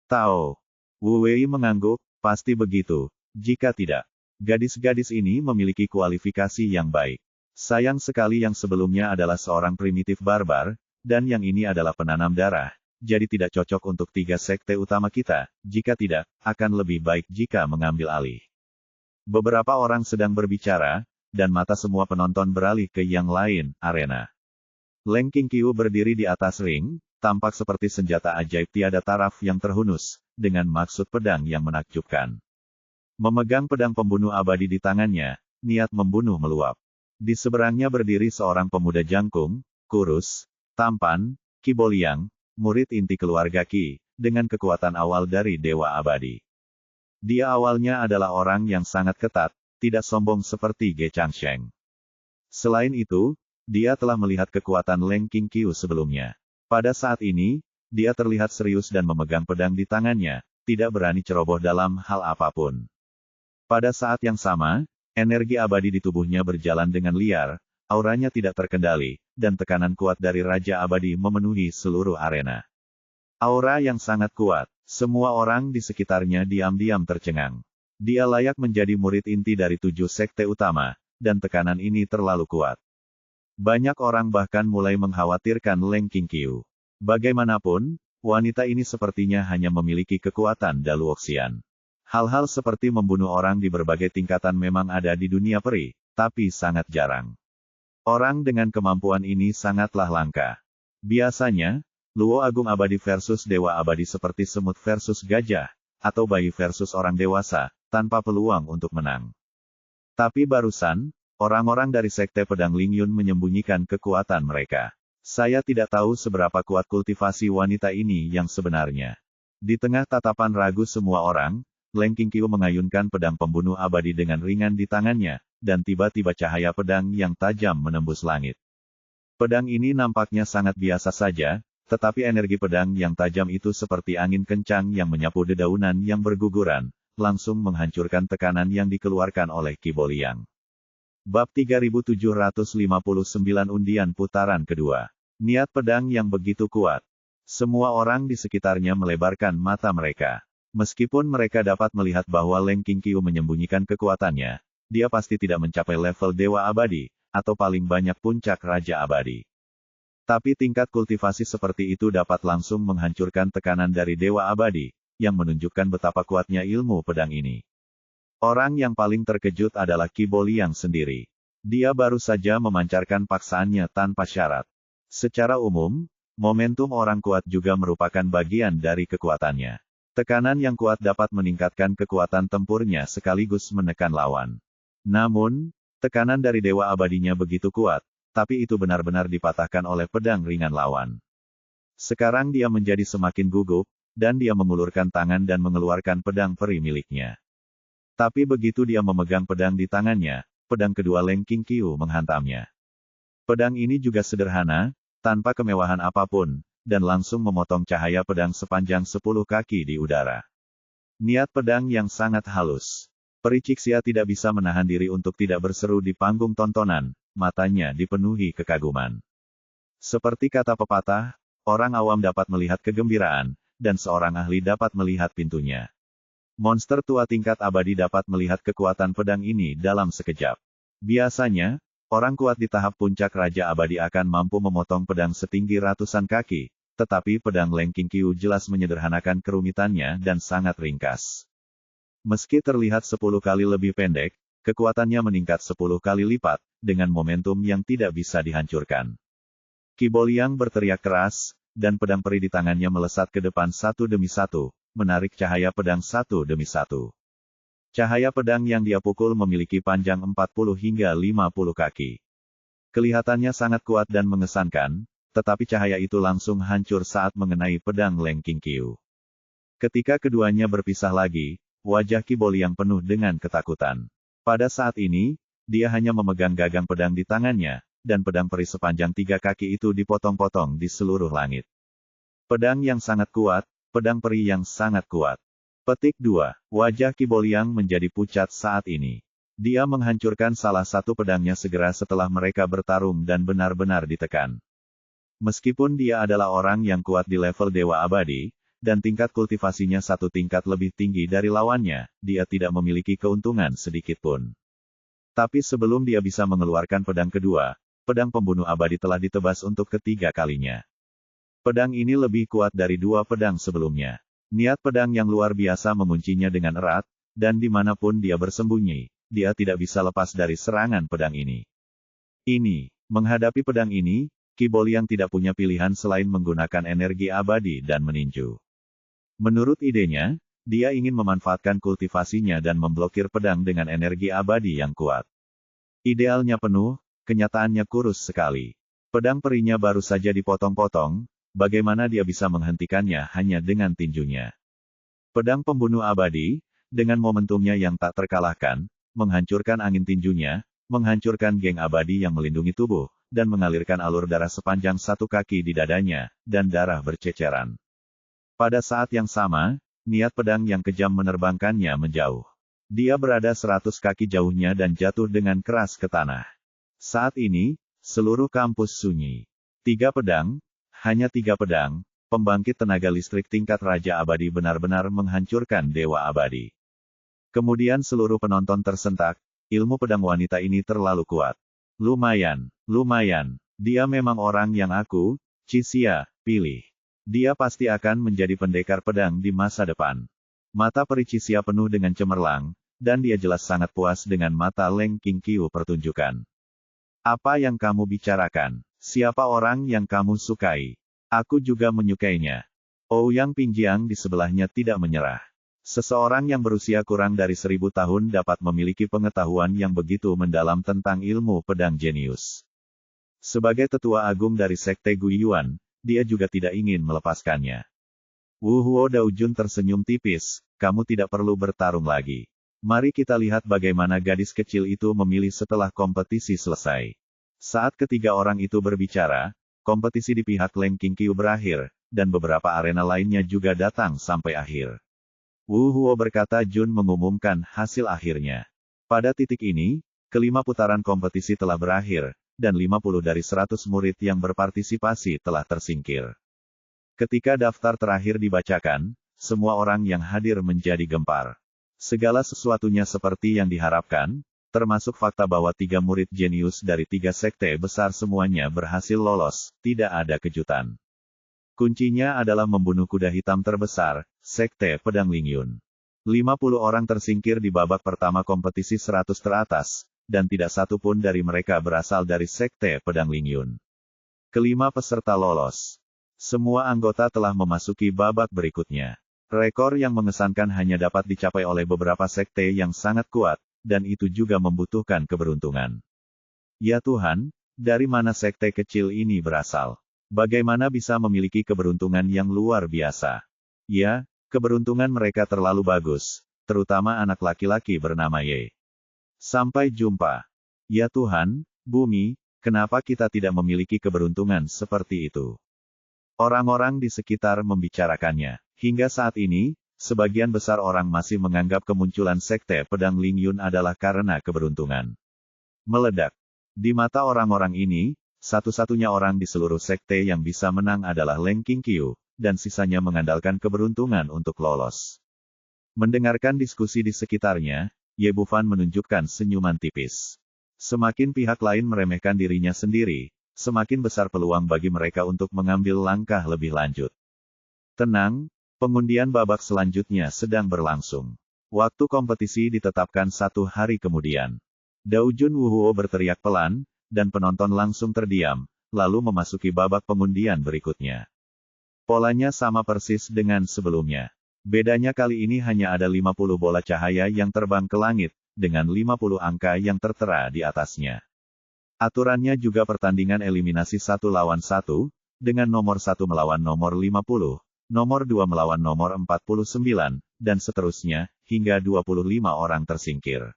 Tao Wu Wei mengangguk, pasti begitu, jika tidak, gadis-gadis ini memiliki kualifikasi yang baik. Sayang sekali yang sebelumnya adalah seorang primitif barbar, dan yang ini adalah penanam darah. Jadi tidak cocok untuk 3 sekte utama kita, jika tidak, akan lebih baik jika mengambil alih. Beberapa orang sedang berbicara, dan mata semua penonton beralih ke yang lain, arena. Leng Qingqiu berdiri di atas ring, tampak seperti senjata ajaib tiada taraf yang terhunus, dengan maksud pedang yang menakjubkan. Memegang pedang pembunuh abadi di tangannya, niat membunuh meluap. Di seberangnya berdiri seorang pemuda jangkung, kurus, tampan, Qi Boliang, murid inti keluarga Qi, dengan kekuatan awal dari Dewa Abadi. Dia awalnya adalah orang yang sangat ketat, tidak sombong seperti Ge Changsheng. Selain itu, dia telah melihat kekuatan Leng Qingqiu sebelumnya. Pada saat ini, dia terlihat serius dan memegang pedang di tangannya, tidak berani ceroboh dalam hal apapun. Pada saat yang sama, energi abadi di tubuhnya berjalan dengan liar, auranya tidak terkendali, dan tekanan kuat dari Raja Abadi memenuhi seluruh arena. Aura yang sangat kuat, semua orang di sekitarnya diam-diam tercengang. Dia layak menjadi murid inti dari 7 sekte utama, dan tekanan ini terlalu kuat. Banyak orang bahkan mulai mengkhawatirkan Leng Qingqiu. Bagaimanapun, wanita ini sepertinya hanya memiliki kekuatan daluoxian. Hal-hal seperti membunuh orang di berbagai tingkatan memang ada di dunia peri, tapi sangat jarang. Orang dengan kemampuan ini sangatlah langka. Biasanya, Luo Agung Abadi versus Dewa Abadi seperti semut versus gajah, atau bayi versus orang dewasa, tanpa peluang untuk menang. Tapi barusan, orang-orang dari Sekte Pedang Lingyun menyembunyikan kekuatan mereka. Saya tidak tahu seberapa kuat kultivasi wanita ini yang sebenarnya. Di tengah tatapan ragu semua orang, Leng Qingqiu mengayunkan pedang pembunuh abadi dengan ringan di tangannya, dan tiba-tiba cahaya pedang yang tajam menembus langit. Pedang ini nampaknya sangat biasa saja, tetapi energi pedang yang tajam itu seperti angin kencang yang menyapu dedaunan yang berguguran, langsung menghancurkan tekanan yang dikeluarkan oleh Qi Boliang. Bab 3759 Undian Putaran Kedua. Niat pedang yang begitu kuat. Semua orang di sekitarnya melebarkan mata mereka. Meskipun mereka dapat melihat bahwa Leng Qingqiu menyembunyikan kekuatannya, dia pasti tidak mencapai level Dewa Abadi, atau paling banyak puncak Raja Abadi. Tapi tingkat kultivasi seperti itu dapat langsung menghancurkan tekanan dari Dewa Abadi, yang menunjukkan betapa kuatnya ilmu pedang ini. Orang yang paling terkejut adalah Qi Boliang sendiri. Dia baru saja memancarkan paksaannya tanpa syarat. Secara umum, momentum orang kuat juga merupakan bagian dari kekuatannya. Tekanan yang kuat dapat meningkatkan kekuatan tempurnya sekaligus menekan lawan. Namun, tekanan dari Dewa Abadinya begitu kuat, tapi itu benar-benar dipatahkan oleh pedang ringan lawan. Sekarang dia menjadi semakin gugup, dan dia mengulurkan tangan dan mengeluarkan pedang peri miliknya. Tapi begitu dia memegang pedang di tangannya, pedang kedua Leng Qingqiu menghantamnya. Pedang ini juga sederhana, tanpa kemewahan apapun, dan langsung memotong cahaya pedang sepanjang 10 kaki di udara. Niat pedang yang sangat halus. Peri Cixia tidak bisa menahan diri untuk tidak berseru di panggung tontonan, matanya dipenuhi kekaguman. Seperti kata pepatah, orang awam dapat melihat kegembiraan, dan seorang ahli dapat melihat pintunya. Monster tua tingkat abadi dapat melihat kekuatan pedang ini dalam sekejap. Biasanya, orang kuat di tahap puncak Raja Abadi akan mampu memotong pedang setinggi ratusan kaki, tetapi pedang Leng Qingqiu jelas menyederhanakan kerumitannya dan sangat ringkas. Meski terlihat 10 kali lebih pendek, kekuatannya meningkat 10 kali lipat, dengan momentum yang tidak bisa dihancurkan. Qi Boliang berteriak keras, dan pedang peri di tangannya melesat ke depan satu demi satu, menarik cahaya pedang satu demi satu. Cahaya pedang yang dia pukul memiliki panjang 40 hingga 50 kaki. Kelihatannya sangat kuat dan mengesankan, tetapi cahaya itu langsung hancur saat mengenai pedang Leng Qingqiu. Ketika keduanya berpisah lagi, wajah Qi Boliang penuh dengan ketakutan. Pada saat ini, dia hanya memegang gagang pedang di tangannya, dan pedang peri sepanjang 3 kaki itu dipotong-potong di seluruh langit. Pedang yang sangat kuat, pedang peri yang sangat kuat. Petik 2. Wajah Qi Boliang menjadi pucat saat ini. Dia menghancurkan salah satu pedangnya segera setelah mereka bertarung dan benar-benar ditekan. Meskipun dia adalah orang yang kuat di level Dewa Abadi, dan tingkat kultivasinya satu tingkat lebih tinggi dari lawannya, dia tidak memiliki keuntungan sedikitpun. Tapi sebelum dia bisa mengeluarkan pedang kedua, pedang pembunuh abadi telah ditebas untuk ketiga kalinya. Pedang ini lebih kuat dari 2 pedang sebelumnya. Niat pedang yang luar biasa menguncinya dengan erat, dan dimanapun dia bersembunyi, dia tidak bisa lepas dari serangan pedang ini. Menghadapi pedang ini, Qi Boliang tidak punya pilihan selain menggunakan energi abadi dan meninju. Menurut idenya, dia ingin memanfaatkan kultivasinya dan memblokir pedang dengan energi abadi yang kuat. Idealnya penuh, kenyataannya kurus sekali. Pedang perinya baru saja dipotong-potong, bagaimana dia bisa menghentikannya hanya dengan tinjunya. Pedang pembunuh abadi, dengan momentumnya yang tak terkalahkan, menghancurkan angin tinjunya, menghancurkan geng abadi yang melindungi tubuh, dan mengalirkan alur darah sepanjang 1 kaki di dadanya, dan darah berceceran. Pada saat yang sama, niat pedang yang kejam menerbangkannya menjauh. Dia berada 100 kaki jauhnya dan jatuh dengan keras ke tanah. Saat ini, seluruh kampus sunyi. 3 pedang, hanya 3 pedang, pembangkit tenaga listrik tingkat Raja Abadi benar-benar menghancurkan Dewa Abadi. Kemudian seluruh penonton tersentak, ilmu pedang wanita ini terlalu kuat. Lumayan, dia memang orang yang aku, Cixia, pilih. Dia pasti akan menjadi pendekar pedang di masa depan. Mata peri Cixia penuh dengan cemerlang, dan dia jelas sangat puas dengan mata Leng Qingqiu pertunjukan. Apa yang kamu bicarakan? Siapa orang yang kamu sukai? Aku juga menyukainya. Ouyang Pingjiang di sebelahnya tidak menyerah. Seseorang yang berusia kurang dari 1000 tahun dapat memiliki pengetahuan yang begitu mendalam tentang ilmu pedang jenius. Sebagai tetua agung dari Sekte Guiyuan, dia juga tidak ingin melepaskannya. Wu Huo Daojun tersenyum tipis, kamu tidak perlu bertarung lagi. Mari kita lihat bagaimana gadis kecil itu memilih setelah kompetisi selesai. Saat ketiga orang itu berbicara, kompetisi di pihak Leng Qingqiu berakhir, dan beberapa arena lainnya juga datang sampai akhir. Wu Huo berkata Jun mengumumkan hasil akhirnya. Pada titik ini, kelima putaran kompetisi telah berakhir, dan 50 dari 100 murid yang berpartisipasi telah tersingkir. Ketika daftar terakhir dibacakan, semua orang yang hadir menjadi gempar. Segala sesuatunya seperti yang diharapkan, termasuk fakta bahwa 3 murid jenius dari 3 sekte besar semuanya berhasil lolos, tidak ada kejutan. Kuncinya adalah membunuh kuda hitam terbesar, Sekte Pedang Lingyun. 50 orang tersingkir di babak pertama kompetisi 100 teratas, dan tidak satu pun dari mereka berasal dari Sekte Pedang Lingyun. Kelima peserta lolos. Semua anggota telah memasuki babak berikutnya. Rekor yang mengesankan hanya dapat dicapai oleh beberapa sekte yang sangat kuat, dan itu juga membutuhkan keberuntungan. Ya Tuhan, dari mana sekte kecil ini berasal? Bagaimana bisa memiliki keberuntungan yang luar biasa? Ya, keberuntungan mereka terlalu bagus, terutama anak laki-laki bernama Ye. Sampai jumpa. Ya Tuhan, bumi, kenapa kita tidak memiliki keberuntungan seperti itu? Orang-orang di sekitar membicarakannya. Hingga saat ini, sebagian besar orang masih menganggap kemunculan Sekte Pedang Lingyun adalah karena keberuntungan. Meledak. Di mata orang-orang ini, satu-satunya orang di seluruh sekte yang bisa menang adalah Leng Qingqiu, dan sisanya mengandalkan keberuntungan untuk lolos. Mendengarkan diskusi di sekitarnya, Ye Bufan menunjukkan senyuman tipis. Semakin pihak lain meremehkan dirinya sendiri, semakin besar peluang bagi mereka untuk mengambil langkah lebih lanjut. Tenang, pengundian babak selanjutnya sedang berlangsung. Waktu kompetisi ditetapkan 1 hari kemudian. Daojun Wu Huo berteriak pelan, dan penonton langsung terdiam, lalu memasuki babak pengundian berikutnya. Polanya sama persis dengan sebelumnya. Bedanya kali ini hanya ada 50 bola cahaya yang terbang ke langit, dengan 50 angka yang tertera di atasnya. Aturannya juga pertandingan eliminasi 1 lawan 1, dengan nomor 1 melawan nomor 50, nomor 2 melawan nomor 49, dan seterusnya, hingga 25 orang tersingkir.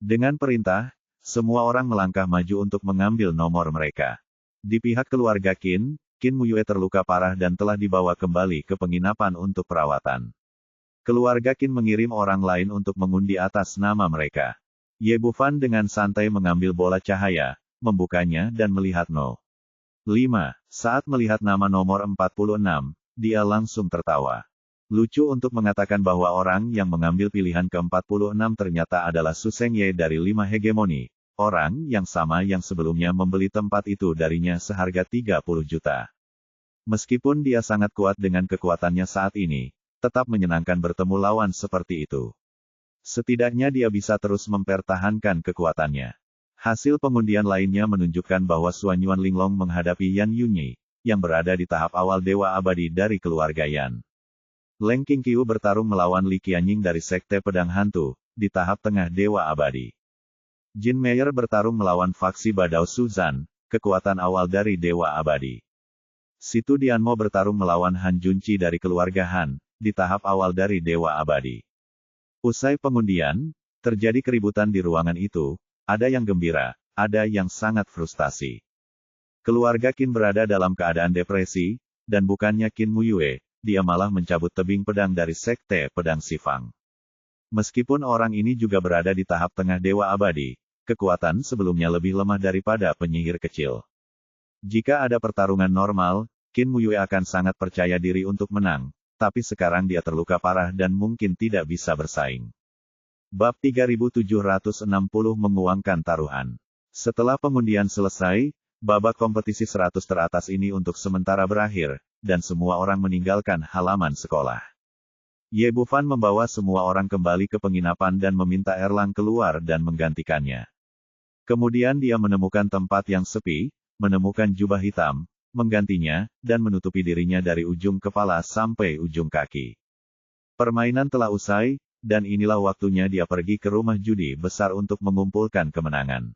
Dengan perintah, semua orang melangkah maju untuk mengambil nomor mereka. Di pihak keluarga Qin Muyue terluka parah dan telah dibawa kembali ke penginapan untuk perawatan. Keluarga Qin mengirim orang lain untuk mengundi atas nama mereka. Ye Bufan dengan santai mengambil bola cahaya, membukanya dan melihat 5. Saat melihat nama nomor 46, dia langsung tertawa. Lucu untuk mengatakan bahwa orang yang mengambil pilihan ke-46 ternyata adalah Su Sengye dari 5 hegemoni, orang yang sama yang sebelumnya membeli tempat itu darinya seharga 30 juta. Meskipun dia sangat kuat dengan kekuatannya saat ini, tetap menyenangkan bertemu lawan seperti itu. Setidaknya dia bisa terus mempertahankan kekuatannya. Hasil pengundian lainnya menunjukkan bahwa Suan Yuan Linglong menghadapi Yan Yunyi, yang berada di tahap awal Dewa Abadi dari keluarga Yan. Leng Qingqiu bertarung melawan Li Qianying dari Sekte Pedang Hantu, di tahap tengah Dewa Abadi. Jin Meyer bertarung melawan faksi Badao Suzan, kekuatan awal dari Dewa Abadi. Situ Dianmo bertarung melawan Han Junci dari keluarga Han, di tahap awal dari Dewa Abadi. Usai pengundian, terjadi keributan di ruangan itu, ada yang gembira, ada yang sangat frustasi. Keluarga Qin berada dalam keadaan depresi, dan bukannya Qin Muyue, dia malah mencabut tebing pedang dari Sekte Pedang Sifang. Meskipun orang ini juga berada di tahap tengah Dewa Abadi, kekuatan sebelumnya lebih lemah daripada penyihir kecil. Jika ada pertarungan normal, Qin Muyue akan sangat percaya diri untuk menang, tapi sekarang dia terluka parah dan mungkin tidak bisa bersaing. Bab 3760 menguangkan taruhan. Setelah pengundian selesai, babak kompetisi 100 teratas ini untuk sementara berakhir, dan semua orang meninggalkan halaman sekolah. Ye Bufan membawa semua orang kembali ke penginapan dan meminta Erlang keluar dan menggantikannya. Kemudian dia menemukan tempat yang sepi, menemukan jubah hitam, menggantinya, dan menutupi dirinya dari ujung kepala sampai ujung kaki. Permainan telah usai, dan inilah waktunya dia pergi ke rumah judi besar untuk mengumpulkan kemenangan.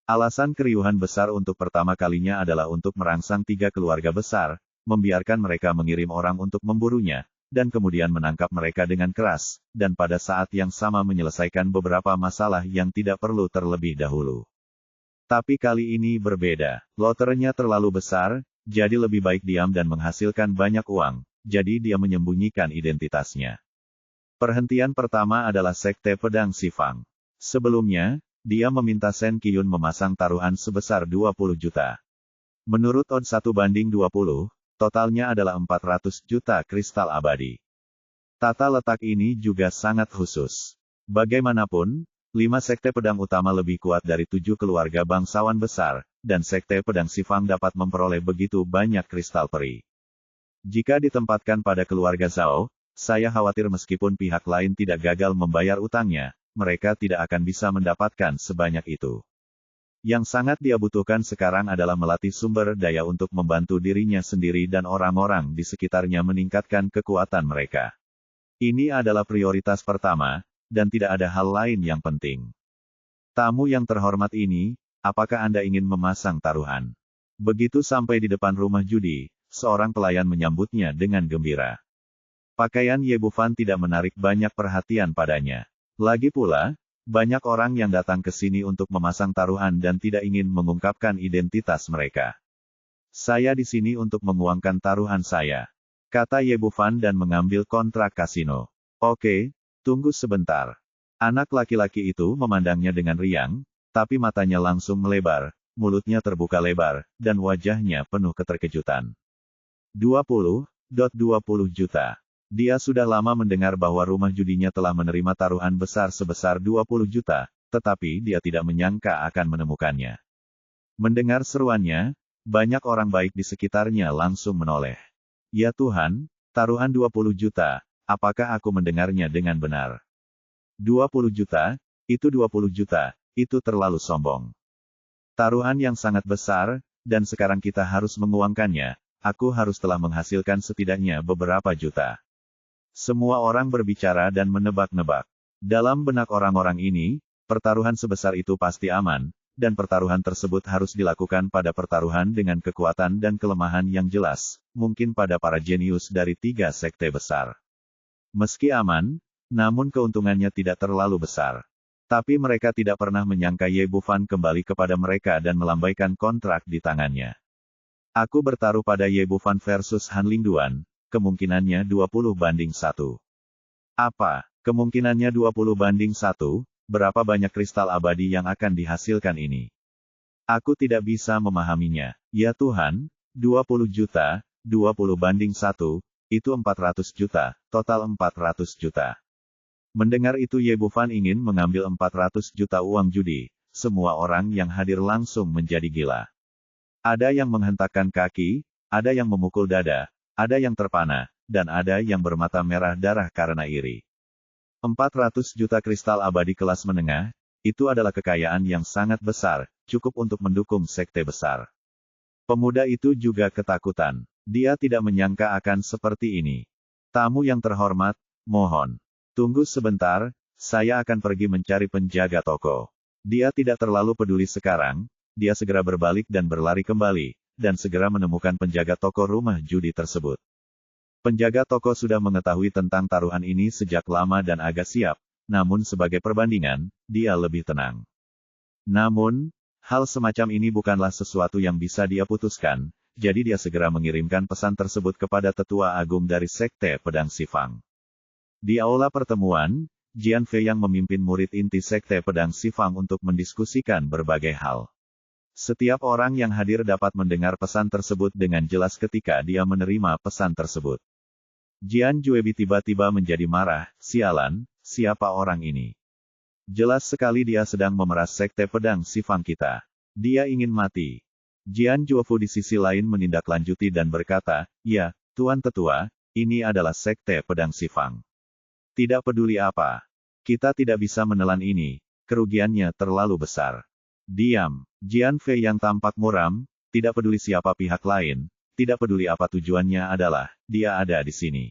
Alasan keriuhan besar untuk pertama kalinya adalah untuk merangsang 3 keluarga besar, membiarkan mereka mengirim orang untuk memburunya, dan kemudian menangkap mereka dengan keras, dan pada saat yang sama menyelesaikan beberapa masalah yang tidak perlu terlebih dahulu. Tapi kali ini berbeda. Loterenya terlalu besar, jadi lebih baik diam dan menghasilkan banyak uang, jadi dia menyembunyikan identitasnya. Perhentian pertama adalah Sekte Pedang Sifang. Sebelumnya, dia meminta Sen Qiyun memasang taruhan sebesar 20 juta. Menurut odds 1:20, totalnya adalah 400 juta kristal abadi. Tata letak ini juga sangat khusus. Bagaimanapun, 5 sekte pedang utama lebih kuat dari 7 keluarga bangsawan besar, dan Sekte Pedang Sifang dapat memperoleh begitu banyak kristal peri. Jika ditempatkan pada keluarga Zhao, saya khawatir meskipun pihak lain tidak gagal membayar utangnya, mereka tidak akan bisa mendapatkan sebanyak itu. Yang sangat dia butuhkan sekarang adalah melatih sumber daya untuk membantu dirinya sendiri dan orang-orang di sekitarnya meningkatkan kekuatan mereka. Ini adalah prioritas pertama, dan tidak ada hal lain yang penting. Tamu yang terhormat ini, apakah Anda ingin memasang taruhan? Begitu sampai di depan rumah judi, seorang pelayan menyambutnya dengan gembira. Pakaian Ye Bufan tidak menarik banyak perhatian padanya. Lagi pula, banyak orang yang datang ke sini untuk memasang taruhan dan tidak ingin mengungkapkan identitas mereka. Saya di sini untuk menguangkan taruhan saya, kata Ye Bufan dan mengambil kontrak kasino. Oke, tunggu sebentar. Anak laki-laki itu memandangnya dengan riang, tapi matanya langsung melebar, mulutnya terbuka lebar, dan wajahnya penuh keterkejutan. 20 juta. Dia sudah lama mendengar bahwa rumah judinya telah menerima taruhan besar sebesar 20 juta, tetapi dia tidak menyangka akan menemukannya. Mendengar seruannya, banyak orang baik di sekitarnya langsung menoleh. Ya Tuhan, taruhan 20 juta, apakah aku mendengarnya dengan benar? 20 juta, itu 20 juta, itu terlalu sombong. Taruhan yang sangat besar, dan sekarang kita harus menguangkannya, aku harus telah menghasilkan setidaknya beberapa juta. Semua orang berbicara dan menebak-nebak. Dalam benak orang-orang ini, pertaruhan sebesar itu pasti aman, dan pertaruhan tersebut harus dilakukan pada pertaruhan dengan kekuatan dan kelemahan yang jelas, mungkin pada para jenius dari 3 sekte besar. Meski aman, namun keuntungannya tidak terlalu besar. Tapi mereka tidak pernah menyangka Ye Bufan kembali kepada mereka dan melambaikan kontrak di tangannya. Aku bertaruh pada Ye Bufan versus Han Lingduan. Kemungkinannya 20:1. Apa? Kemungkinannya 20:1, berapa banyak kristal abadi yang akan dihasilkan ini? Aku tidak bisa memahaminya. Ya Tuhan, 20 juta, 20:1, itu 400 juta, total 400 juta. Mendengar itu Ye Bufan ingin mengambil 400 juta uang judi, semua orang yang hadir langsung menjadi gila. Ada yang menghentakkan kaki, ada yang memukul dada, ada yang terpana, dan ada yang bermata merah darah karena iri. 400 juta kristal abadi kelas menengah, itu adalah kekayaan yang sangat besar, cukup untuk mendukung sekte besar. Pemuda itu juga ketakutan. Dia tidak menyangka akan seperti ini. Tamu yang terhormat, mohon. Tunggu sebentar, saya akan pergi mencari penjaga toko. Dia tidak terlalu peduli sekarang, dia segera berbalik dan berlari kembali, dan segera menemukan penjaga toko rumah judi tersebut. Penjaga toko sudah mengetahui tentang taruhan ini sejak lama dan agak siap, namun sebagai perbandingan, dia lebih tenang. Namun, hal semacam ini bukanlah sesuatu yang bisa dia putuskan, jadi dia segera mengirimkan pesan tersebut kepada tetua agung dari Sekte Pedang Sifang. Di aula pertemuan, Jian Fei yang memimpin murid inti Sekte Pedang Sifang untuk mendiskusikan berbagai hal. Setiap orang yang hadir dapat mendengar pesan tersebut dengan jelas ketika dia menerima pesan tersebut. Jian Juebi tiba-tiba menjadi marah, sialan, siapa orang ini? Jelas sekali dia sedang memeras Sekte Pedang Sifang kita. Dia ingin mati. Jian Juofu di sisi lain menindaklanjuti dan berkata, ya, Tuan Tetua, ini adalah Sekte Pedang Sifang. Tidak peduli apa. Kita tidak bisa menelan ini, kerugiannya terlalu besar. Diam. Jian Fei yang tampak muram, tidak peduli siapa pihak lain, tidak peduli apa tujuannya adalah, dia ada di sini.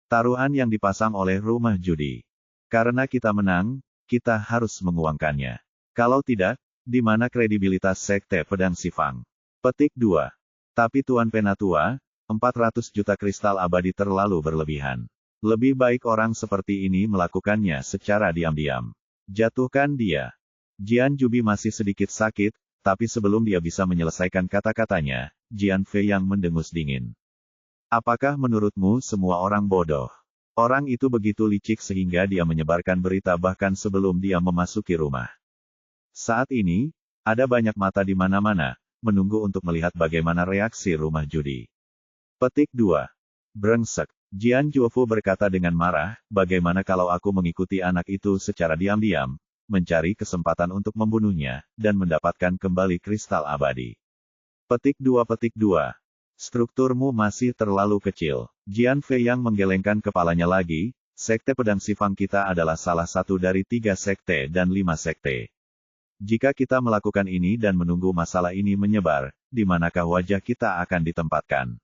Taruhan yang dipasang oleh rumah judi. Karena kita menang, kita harus menguangkannya. Kalau tidak, di mana kredibilitas Sekte Pedang Sifang? Petik 2. Tapi Tuan Penatua, 400 juta kristal abadi terlalu berlebihan. Lebih baik orang seperti ini melakukannya secara diam-diam. Jatuhkan dia. Jian Jubi masih sedikit sakit, tapi sebelum dia bisa menyelesaikan kata-katanya, Jian Fei yang mendengus dingin. Apakah menurutmu semua orang bodoh? Orang itu begitu licik sehingga dia menyebarkan berita bahkan sebelum dia memasuki rumah. Saat ini, ada banyak mata di mana-mana, menunggu untuk melihat bagaimana reaksi rumah judi. Petik 2. Brengsek. Jian Juofu berkata dengan marah, bagaimana kalau aku mengikuti anak itu secara diam-diam, mencari kesempatan untuk membunuhnya, dan mendapatkan kembali kristal abadi. Petik 2. Strukturmu masih terlalu kecil. Jian Fei yang menggelengkan kepalanya lagi, Sekte Pedang Sifang kita adalah salah satu dari 3 sekte dan 5 sekte. Jika kita melakukan ini dan menunggu masalah ini menyebar, di manakah wajah kita akan ditempatkan?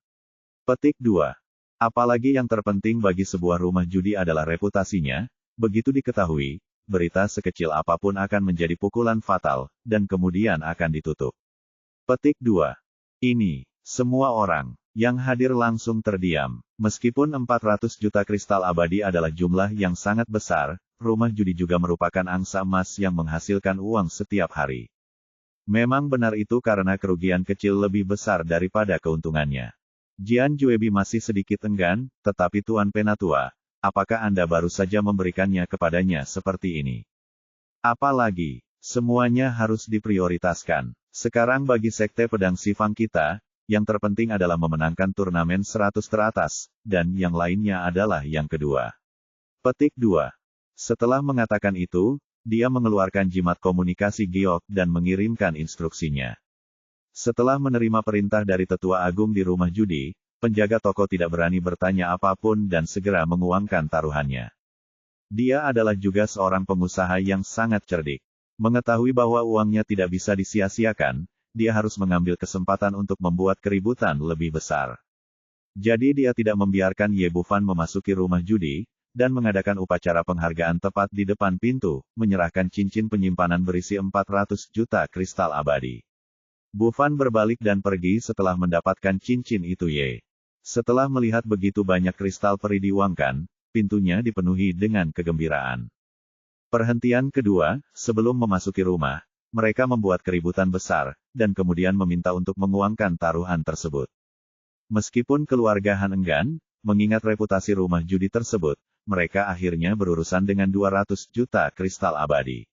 Petik 2. Apalagi yang terpenting bagi sebuah rumah judi adalah reputasinya, begitu diketahui, berita sekecil apapun akan menjadi pukulan fatal, dan kemudian akan ditutup. Petik 2. Ini, semua orang yang hadir langsung terdiam. Meskipun 400 juta kristal abadi adalah jumlah yang sangat besar, rumah judi juga merupakan angsa emas yang menghasilkan uang setiap hari. Memang benar itu karena kerugian kecil lebih besar daripada keuntungannya. Jian Juebi masih sedikit enggan, tetapi Tuan Penatua, apakah Anda baru saja memberikannya kepadanya seperti ini? Apalagi, semuanya harus diprioritaskan. Sekarang bagi Sekte Pedang Sifang kita, yang terpenting adalah memenangkan turnamen 100 teratas, dan yang lainnya adalah yang kedua. Petik 2. Setelah mengatakan itu, dia mengeluarkan jimat komunikasi giok dan mengirimkan instruksinya. Setelah menerima perintah dari tetua agung di rumah judi, penjaga toko tidak berani bertanya apapun dan segera menguangkan taruhannya. Dia adalah juga seorang pengusaha yang sangat cerdik. Mengetahui bahwa uangnya tidak bisa disia-siakan, dia harus mengambil kesempatan untuk membuat keributan lebih besar. Jadi dia tidak membiarkan Ye Bufan memasuki rumah judi, dan mengadakan upacara penghargaan tepat di depan pintu, menyerahkan cincin penyimpanan berisi 400 juta kristal abadi. Bufan berbalik dan pergi setelah mendapatkan cincin itu Ye. Setelah melihat begitu banyak kristal peri diuangkan, pintunya dipenuhi dengan kegembiraan. Perhentian kedua, sebelum memasuki rumah, mereka membuat keributan besar, dan kemudian meminta untuk menguangkan taruhan tersebut. Meskipun keluarga Han enggan, mengingat reputasi rumah judi tersebut, mereka akhirnya berurusan dengan 200 juta kristal abadi.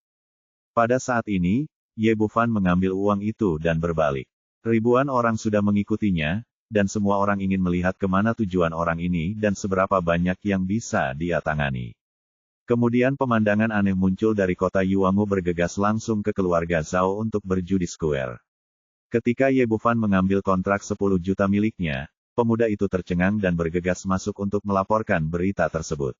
Pada saat ini, Ye Bufan mengambil uang itu dan berbalik. Ribuan orang sudah mengikutinya, dan semua orang ingin melihat kemana tujuan orang ini dan seberapa banyak yang bisa dia tangani. Kemudian pemandangan aneh muncul dari kota Yuangu bergegas langsung ke keluarga Zhao untuk berjudi square. Ketika Ye Bufan mengambil kontrak 10 juta miliknya, pemuda itu tercengang dan bergegas masuk untuk melaporkan berita tersebut.